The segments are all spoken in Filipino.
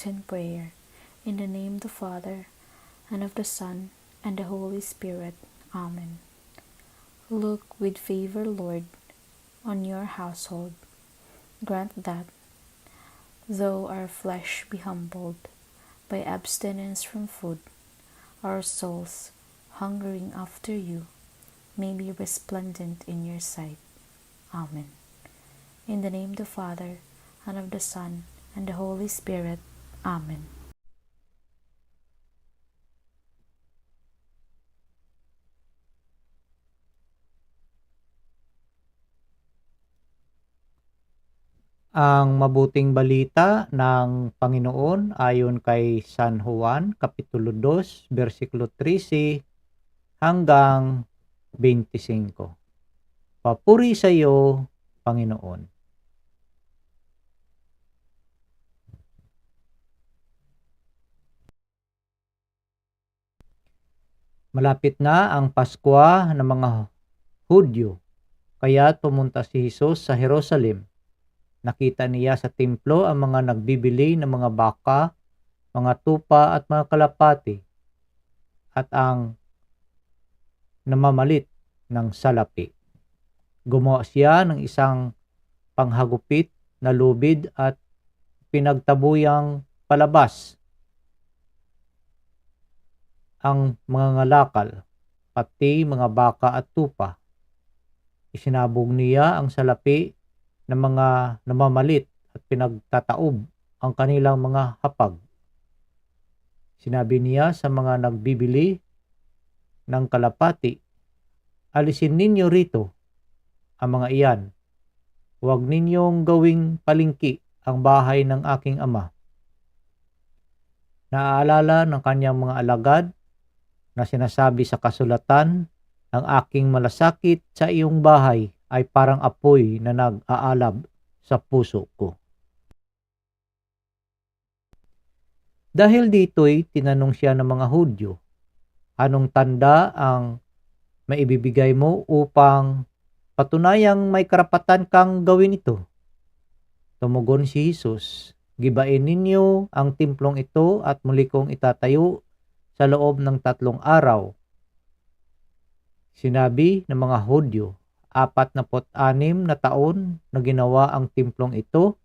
Lenten prayer. In the name of the Father, and of the Son, and the Holy Spirit. Amen. Look with favor, Lord, on your household. Grant that, though our flesh be humbled by abstinence from food, our souls, hungering after you, may be resplendent in your sight. Amen. In the name of the Father, and of the Son, and the Holy Spirit. Amen. Ang mabuting balita ng Panginoon ayon kay San Juan, Kapitulo 2, versikulo 13 hanggang 25. Papuri sa iyo, Panginoon. Malapit na ang Pasko ng mga Hudyo, kaya pumunta si Jesus sa Jerusalem. Nakita niya sa templo ang mga nagbibili ng mga baka, mga tupa at mga kalapati, at ang namamalit ng salapi. Gumawa siya ng isang panghagupit na lubid at pinagtabuyang palabas ang mga ngalakal, pati mga baka at tupa. Isinabog niya ang salapi ng mga namamalit at pinagtataob ang kanilang mga hapag. Sinabi niya sa mga nagbibili ng kalapati, alisin ninyo rito ang mga iyan. Huwag ninyong gawing palingki ang bahay ng aking ama. Naaalala ng kanyang mga alagad na sinasabi sa kasulatan, ang aking malasakit sa iyong bahay ay parang apoy na nag-aalab sa puso ko. Dahil dito'y tinanong siya ng mga Hudyo, anong tanda ang maibibigay mo upang patunayang may karapatan kang gawin ito? Tumugon si Jesus, gibain ninyo ang templong ito at muli kong itatayo sa loob ng 3 araw. Sinabi ng mga Hudyo, 46 na taon na ginawa ang templong ito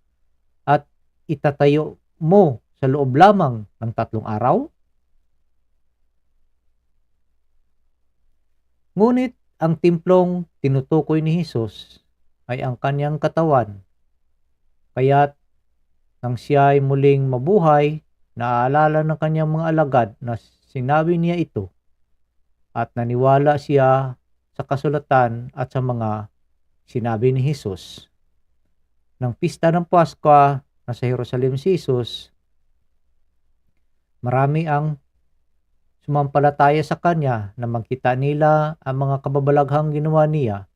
at itatayo mo sa loob lamang ng 3 araw? Ngunit ang templong tinutukoy ni Jesus ay ang kanyang katawan. Kaya't nang siya ay muling mabuhay, naaalala ng kanyang mga alagad na sinabi niya ito at naniwala siya sa kasulatan at sa mga sinabi ni Jesus. Nang pista ng Pasko na sa Jerusalem si Jesus, marami ang sumampalataya sa kanya na makita nila ang mga kababalaghang ginawa niya,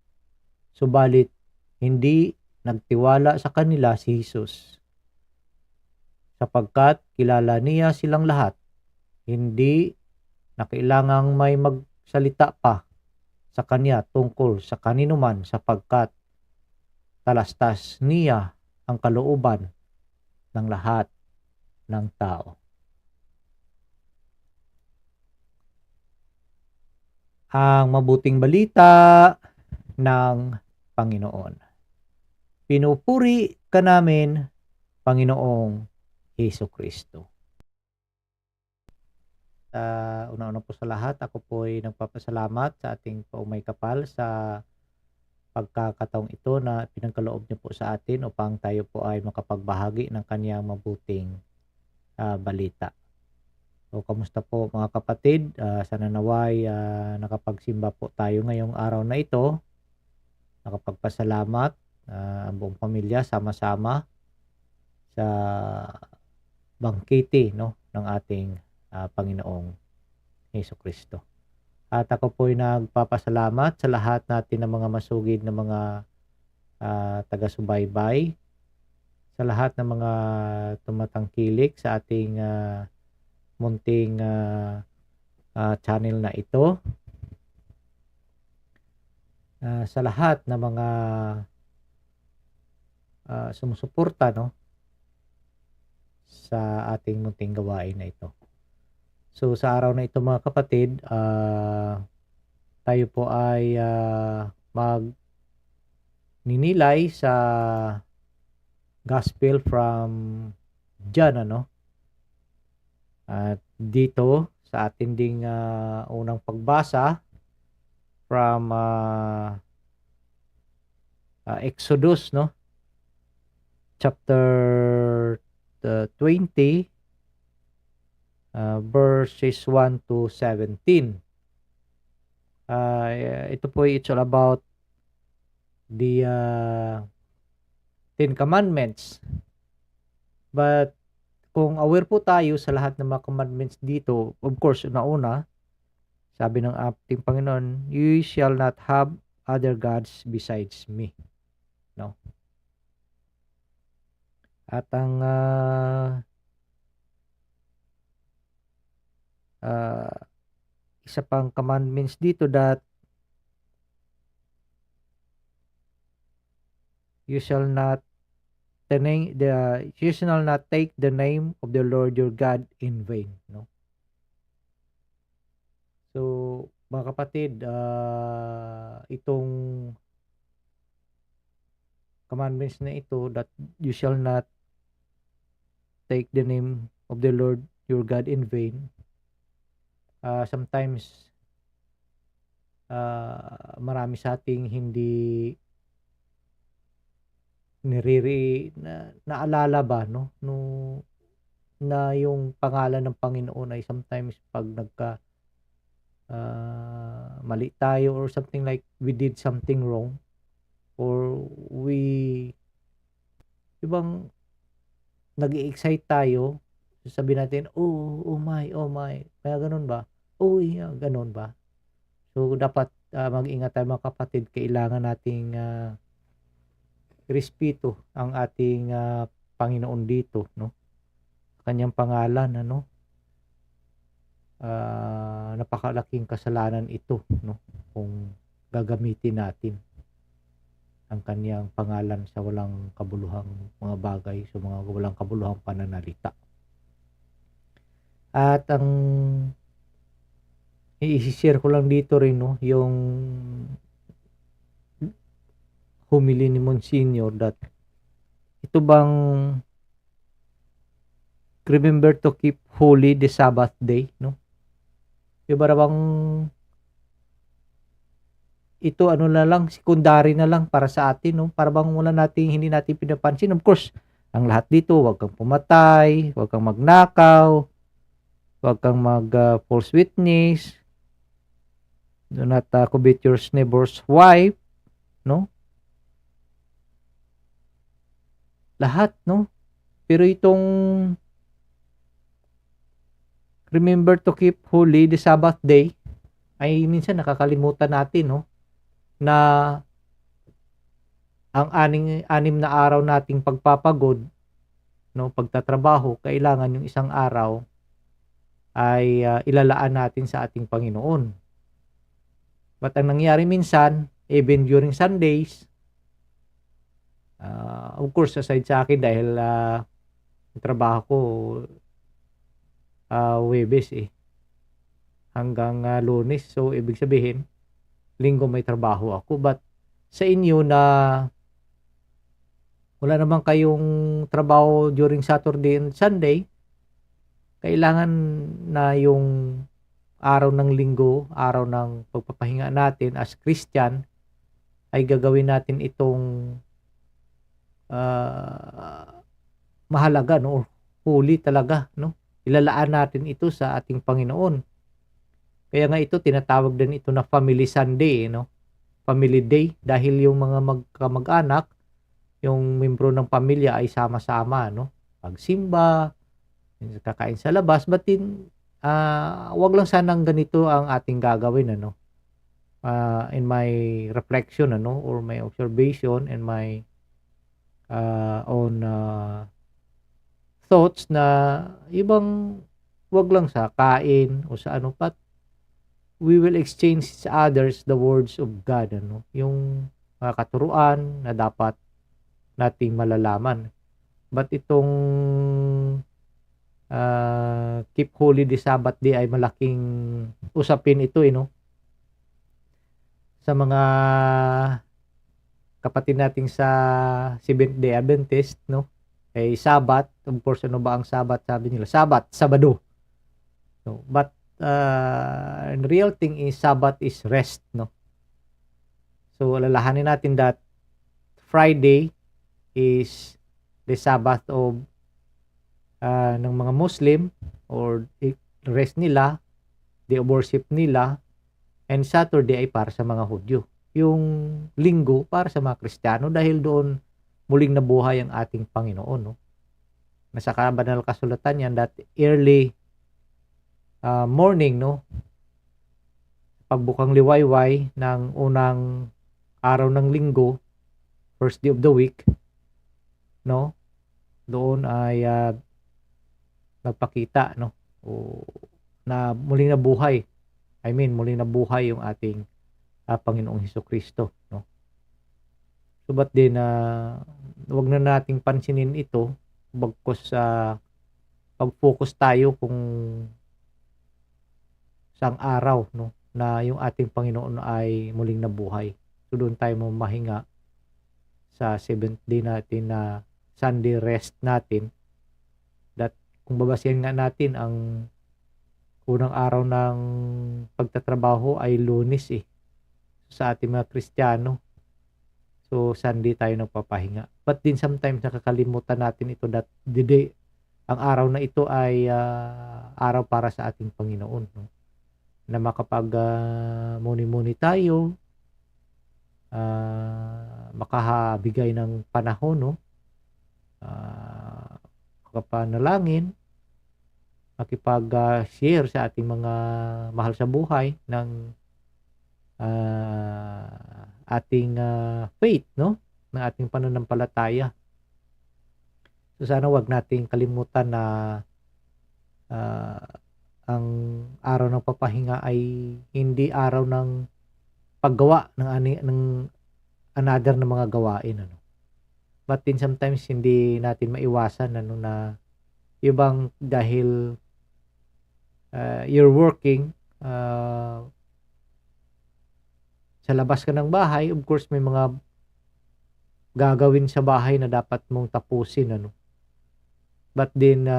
subalit hindi nagtiwala sa kanila si Jesus. Sapagkat kilala niya silang lahat, hindi na kailangang may magsalita pa sa kanya tungkol sa kaninuman sapagkat talastas niya ang kalooban ng lahat ng tao. Ang mabuting balita ng Panginoon. Pinupuri ka namin, Panginoong Hesukristo. Una-una po sa lahat, ako po ay nagpapasalamat sa ating paumay kapal sa pagkakataong ito na pinagkaloob niyo po sa atin upang tayo po ay makapagbahagi ng kanyang mabuting balita. So, kamusta po mga kapatid? Sana naway nakapagsimba po tayo ngayong araw na ito. Nakapagpasalamat ang buong pamilya sama-sama sa bangkete ng ating Panginoong Hesukristo. At ako po ay nagpapasalamat sa lahat natin ng mga masugid na mga taga-subaybay, sa lahat ng mga tumatangkilik sa ating munting channel na ito, sa lahat ng mga sumusuporta sa ating munting gawain na ito. So sa araw na ito mga kapatid, tayo po ay magninilay sa Gospel from John, At dito sa ating ding unang pagbasa from Exodus, chapter 20, verses 1 to 17. Ito po it's all about the Ten Commandments. But kung aware po tayo sa lahat ng mga commandments dito, of course, una, sabi ng ating Panginoon, you shall not have other gods besides me. No? At ang isa pang commandments dito that you shall not take the name of the Lord your God in vain, no? So, mga kapatid, itong commandments na ito that you shall not take the name of the Lord your God in vain. Sometimes marami sa ating hindi naalala ba na yung pangalan ng Panginoon ay sometimes pag mali tayo or something like we did something wrong or ibang nag-excite tayo, sabi natin, oh my, kaya ganun ba? Ganun ba? So dapat mag-ingat tayo mga kapatid, kailangan nating respeto ang ating Panginoon dito, kanyang pangalan, napakalaking kasalanan ito, kung gagamitin natin ang kanyang pangalan sa walang kabuluhang mga bagay, sa mga walang kabuluhang pananalita. At ang i-share ko lang dito rin, yung humili ni Monsignor that ito bang remember to keep holy the Sabbath day, Iba bang ito na lang, secondary na lang para sa atin, para bang hindi natin pinapansin. Of course, ang lahat dito, wag kang pumatay, wag kang magnakaw, wag kang false witness, do not covet your neighbor's wife, lahat, pero itong remember to keep holy the Sabbath day ay minsan nakakalimutan natin, na ang anim na araw nating pagpapagod, pagtatrabaho, kailangan yung isang araw ay ilalaan natin sa ating Panginoon. But ang nangyari minsan, even during Sundays, of course, aside sa akin dahil trabaho ko Huwebes hanggang Lunes. So, ibig sabihin, Linggo may trabaho ako. But sa inyo na wala naman kayong trabaho during Saturday and Sunday, kailangan na yung araw ng Linggo, araw ng pagpapahinga natin as Christian, ay gagawin natin itong mahalaga, holy talaga, ilalaan natin ito sa ating Panginoon. Kaya nga ito tinatawag din ito na Family Sunday, Family Day, dahil yung mga magkamag-anak, yung membro ng pamilya ay sama-sama, pagsimba, kakain sa labas, but wag lang sanang ganito ang ating gagawin, in my reflection, or my observation and my own thoughts, na ibang wag lang sa kain o sa but we will exchange each others the words of God, yung mga katuruan na dapat nating malalaman. But itong keep holy the Sabbath day ay malaking usapin ito, no? Sa mga kapatid nating sa Seventh Day Adventist, no? Ay Sabbath, of course, ano ba ang Sabbath? Sabi nila, Sabado. No? But the real thing is Sabbath is rest, no? So alalahanin natin that Friday is the Sabbath of ng mga Muslim, or rest nila, day of worship nila, and Saturday ay para sa mga Hudyo. Yung Linggo para sa mga Kristiyano dahil doon muling nabuhay ang ating Panginoon, no? Nasa banal kasulatan yan that early morning, no? Pagbukang liwayway ng unang araw ng linggo, first day of the week, no? Doon ay nagpakita, no? O na muling nabuhay. Muling nabuhay yung ating Panginoong Hesukristo, no? Subat din wag na nating pansinin ito bagkus pag-focus tayo kung saang araw, no, na yung ating Panginoon ay muling nabuhay. So doon tayo mamahinga sa 7th day natin na Sunday rest natin. That kung babasihan nga natin ang unang araw ng pagtatrabaho ay Lunes sa ating mga Kristiyano. So Sunday tayo nagpapahinga. But din sometimes nakakalimutan natin ito that the day, ang araw na ito ay araw para sa ating Panginoon, no? Na makapag muni-muni tayo, makahabigay ng panahon, no? Makapanalangin, makipag-share sa ating mga mahal sa buhay ng ating faith, no? Ng ating pananampalataya. So sana wag nating kalimutan na ang araw ng papahinga ay hindi araw ng paggawa ng another na mga gawain, ano. But then sometimes hindi natin maiwasan na ibang dahil you're working sa labas ka ng bahay, of course may mga gagawin sa bahay na dapat mong tapusin, ano. But then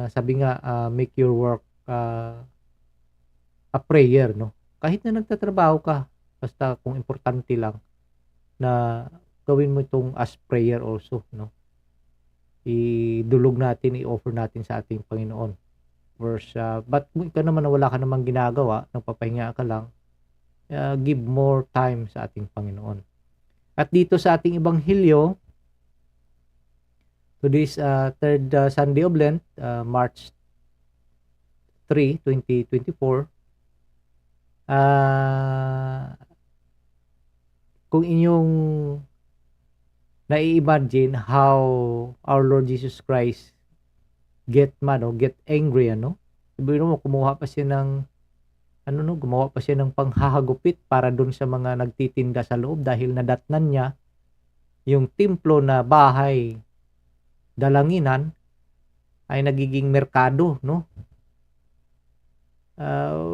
sabi nga make your work a prayer, no? Kahit na nagtatrabaho ka, basta kung importante lang na gawin mo itong as prayer also, no? Idulog natin, i-offer natin sa ating Panginoon. But kung ikaw naman na wala ka namang ginagawa, nagpapahinga ka lang, give more time sa ating Panginoon. At dito sa ating Ebanghelyo, today's third Sunday of Lent, March 3, 2024, kung inyong nai-imagine how our Lord Jesus Christ get angry, ano? Sabihin mo, gumawa pa siya ng panghahagupit para dun sa mga nagtitinda sa loob dahil nadatnan niya yung templo na bahay dalanginan ay nagiging merkado, no?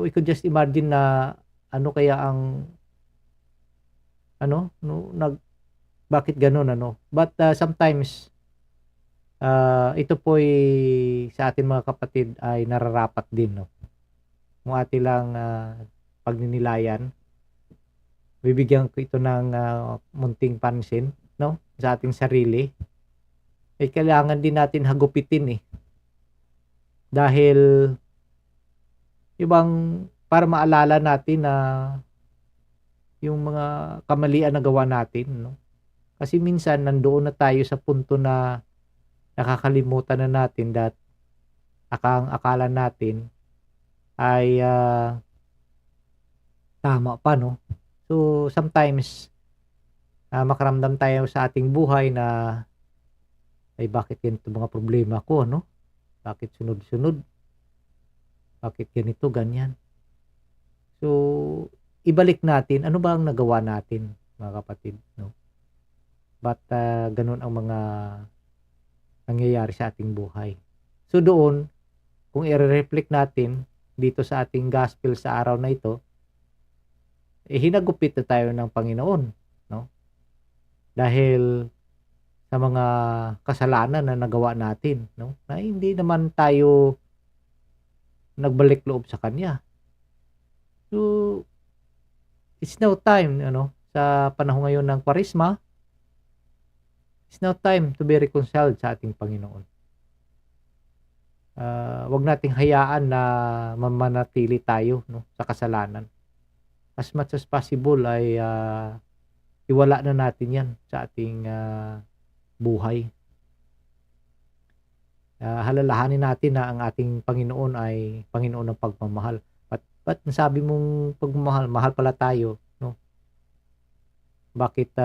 We could just imagine na ano kaya ang bakit ganun, ano? But sometimes ito po'y sa atin mga kapatid ay nararapat din, no? Kung atin lang pagninilayan, bibigyan ko ito ng munting pansin, no? Sa ating sarili. Kailangan din natin hagupitin dahil para maalala natin na yung mga kamalian na gawa natin, no? Kasi minsan nandoon na tayo sa punto na nakakalimutan na natin that akala natin ay tama pa, no? So sometimes makaramdam tayo sa ating buhay na ay bakit ganito mga problema ko, no? Bakit sunod-sunod? Bakit ganito, ganyan? So ibalik natin ano ba ang nagawa natin, mga kapatid, no? But ganun ang mga nangyayari sa ating buhay. So doon kung i-reflect natin dito sa ating gospel sa araw na ito, hinagupit na tayo ng Panginoon, no? Dahil sa mga kasalanan na nagawa natin, no? Na hindi naman tayo nagbalik loob sa Kanya. So, it's now time, sa panahon ngayon ng Kwaresma, it's now time to be reconciled sa ating Panginoon. Wag nating hayaan na mamanatili tayo, no, sa kasalanan. As much as possible ay iwala na natin 'yan sa ating buhay. Halalahanin natin na ang ating Panginoon ay Panginoon ng pagmamahal. Ba't nasabi mong pagmamahal, mahal pala tayo, no? Bakit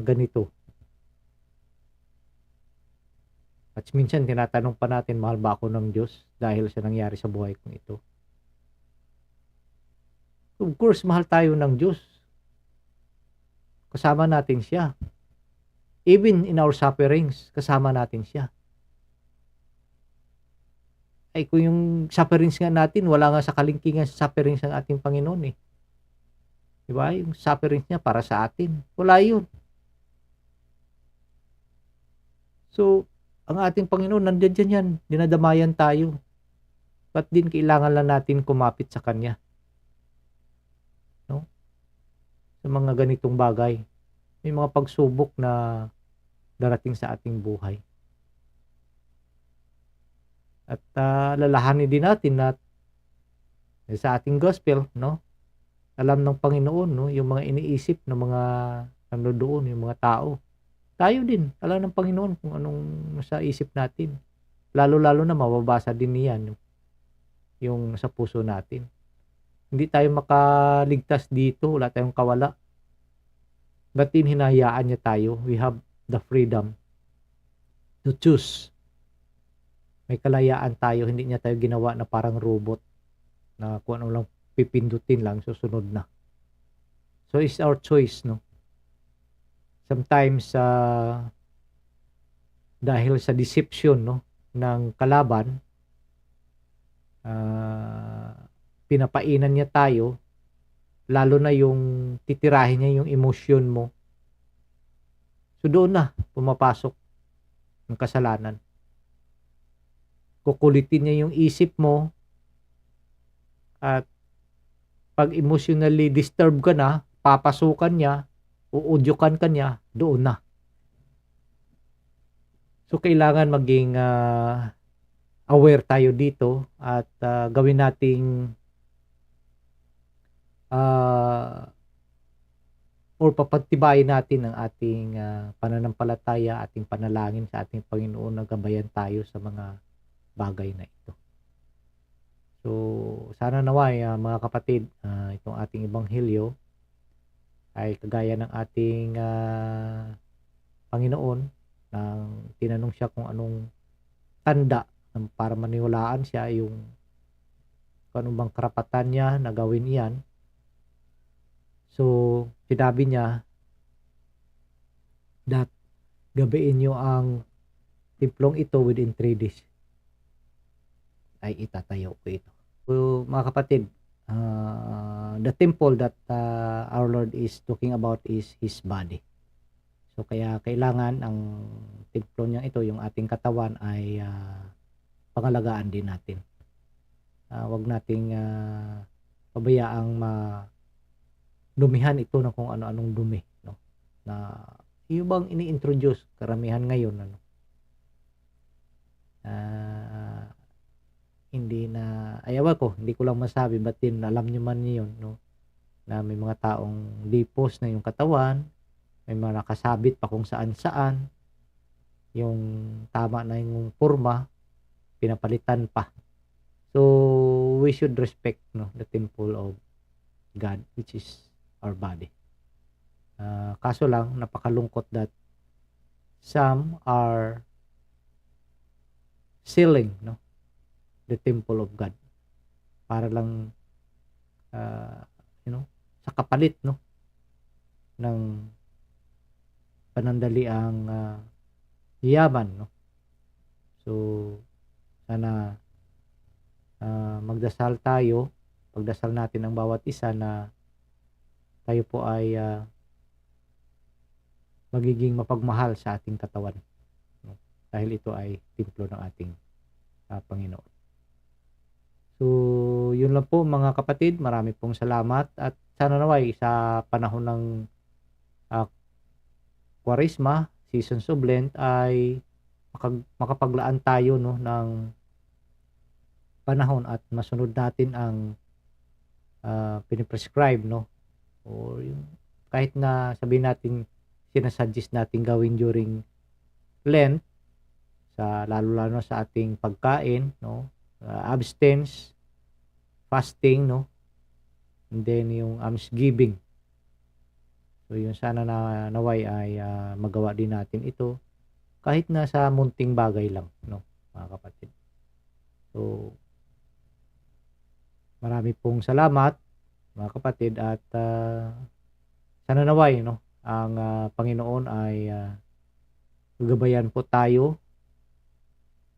ganito? At minsan tinatanong pa natin, mahal ba ako ng Diyos dahil sa nangyari sa buhay kong ito? Of course, mahal tayo ng Diyos. Kasama natin siya. Even in our sufferings, kasama natin siya. Ay kung yung sufferings nga natin, wala nga sa kalingkingan sa sufferings ng ating Panginoon eh. Diba? Yung sufferings niya para sa atin. Wala yun. So, ang ating Panginoon, nandiyan yan. Dinadamayan tayo. Ba't din kailangan lang natin kumapit sa Kanya? No? Sa mga ganitong bagay. May mga pagsubok na darating sa ating buhay. At lalahanin din natin na sa ating gospel, no? Alam ng Panginoon, no? Yung mga iniisip ng mga nandoon, yung mga tao. Tayo din, alam ng Panginoon kung anong nasa isip natin. Lalo-lalo na mababasa din niyan yung sa puso natin. Hindi tayo makaligtas dito, wala tayong kawala. Ba't din hinahayaan niya tayo? We have the freedom to choose. May kalayaan tayo, hindi niya tayo ginawa na parang robot na kung ano lang pipindutin lang, susunod na. So it's our choice, no? Sometimes dahil sa deception, no, ng kalaban, pinapainan niya tayo, lalo na yung titirahin niya yung emosyon mo. So doon na pumapasok ng kasalanan. Kukulitin niya yung isip mo, at pag emotionally disturbed ka na, papasukan niya, uudyukan ka niya, doon na. So kailangan maging aware tayo dito at gawin nating or papagtibayin natin ang ating pananampalataya, ating panalangin sa ating Panginoon na gabayan tayo sa mga bagay na ito. So sana nawa mga kapatid, itong ating ebanghelyo ay kagaya ng ating Panginoon nang tinanong siya kung anong tanda para maniwalaan siya, yung kung anong bang karapatan niya na gawin iyan. So sinabi niya that gabain niyo ang templong ito within 3 days ay itatayo ko ito. So mga kapatid, the temple that our Lord is talking about is His body. So kaya kailangan ang templo niya ito, yung ating katawan, ay pangalagaan din natin. Wag nating pabayaang dumihan ito ng kung ano-anong dumi, no? Na yung bang ini-introduce karamihan ngayon, hindi na, ayaw ko, hindi ko lang masabi, but din alam nyo man yun, no? Na may mga taong lipos na yung katawan, may mga nakasabit pa kung saan-saan, yung tama na yung forma, pinapalitan pa. So we should respect, no, the temple of God, which is our body. Kaso lang, napakalungkot that some are selling, no, the temple of God para lang sa kapalit, no, ng panandaliang yaman, no. So sana magdasal tayo, pagdasal natin ang bawat isa na tayo po ay magiging mapagmahal sa ating katawan, no? Dahil ito ay templo ng ating Panginoon. So, yun lang po mga kapatid. Marami pong salamat at sana naway sa panahon ng Kwaresma, Seasons of Lent ay makapaglaan tayo, no, ng panahon at masunod natin ang piniprescribe, no, o yung kahit na sabihin natin sinasuggest natin gawin during Lent, lalo sa ating pagkain, no, abstinence, fasting, no, and then yung almsgiving. So yun, sana na naway ay magawa din natin ito kahit na sa munting bagay lang, no, mga kapatid. So marami pong salamat mga kapatid at sana naway, no, ang Panginoon ay gagabayan po tayo,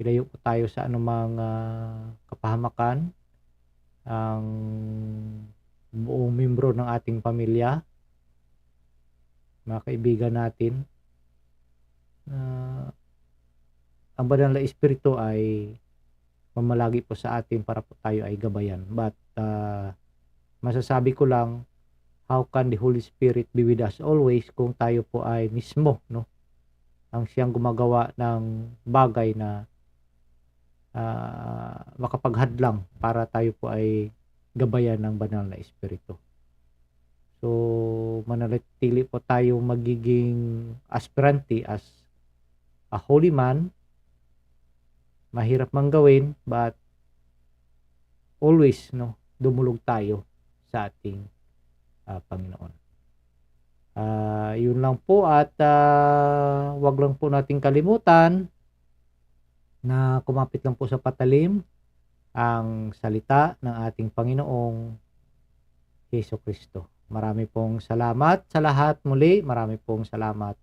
ilayo po tayo sa anumang kapahamakan, ang buong membro ng ating pamilya, mga kaibigan natin. Ang banal na Espiritu ay mamalagi po sa atin para po tayo ay gabayan. But masasabi ko lang, how can the Holy Spirit be with us always kung tayo po ay mismo, no, ang siyang gumagawa ng bagay na makapaghadlang para tayo po ay gabayan ng banal na Espiritu. So, mananatili po tayo magiging aspirante as a holy man. Mahirap mang gawin, but always, no, dumulog tayo sa ating Panginoon. Yun lang po at wag lang po nating kalimutan na kumapit lang po sa patalim ang salita ng ating Panginoong Jesucristo. Marami pong salamat sa lahat muli. Marami pong salamat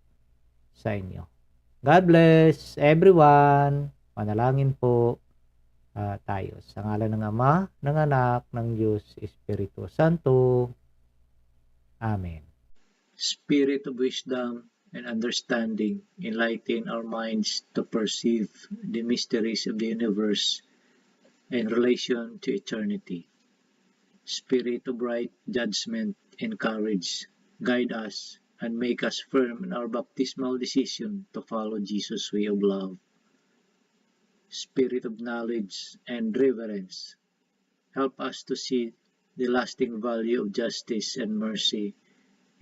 sa inyo. God bless everyone. Manalangin po tayo. Sa ngalan ng Ama, ng Anak, ng Diyos, Espiritu Santo. Amen. Spirit of wisdom and understanding, enlighten our minds to perceive the mysteries of the universe in relation to eternity. Spirit of right judgment and courage, guide us and make us firm in our baptismal decision to follow Jesus' way of love. Spirit of knowledge and reverence, help us to see the lasting value of justice and mercy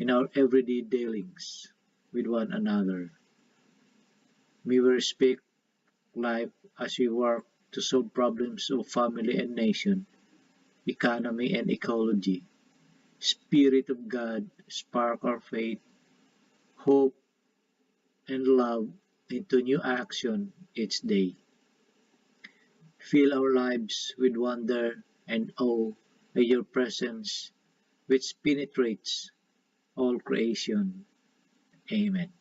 in our everyday dealings with one another. May we respect life as we work to solve problems of family and nation, economy and ecology. Spirit of God, spark our faith, hope, and love into new action each day. Fill our lives with wonder and awe by your presence, which penetrates all creation. Amen.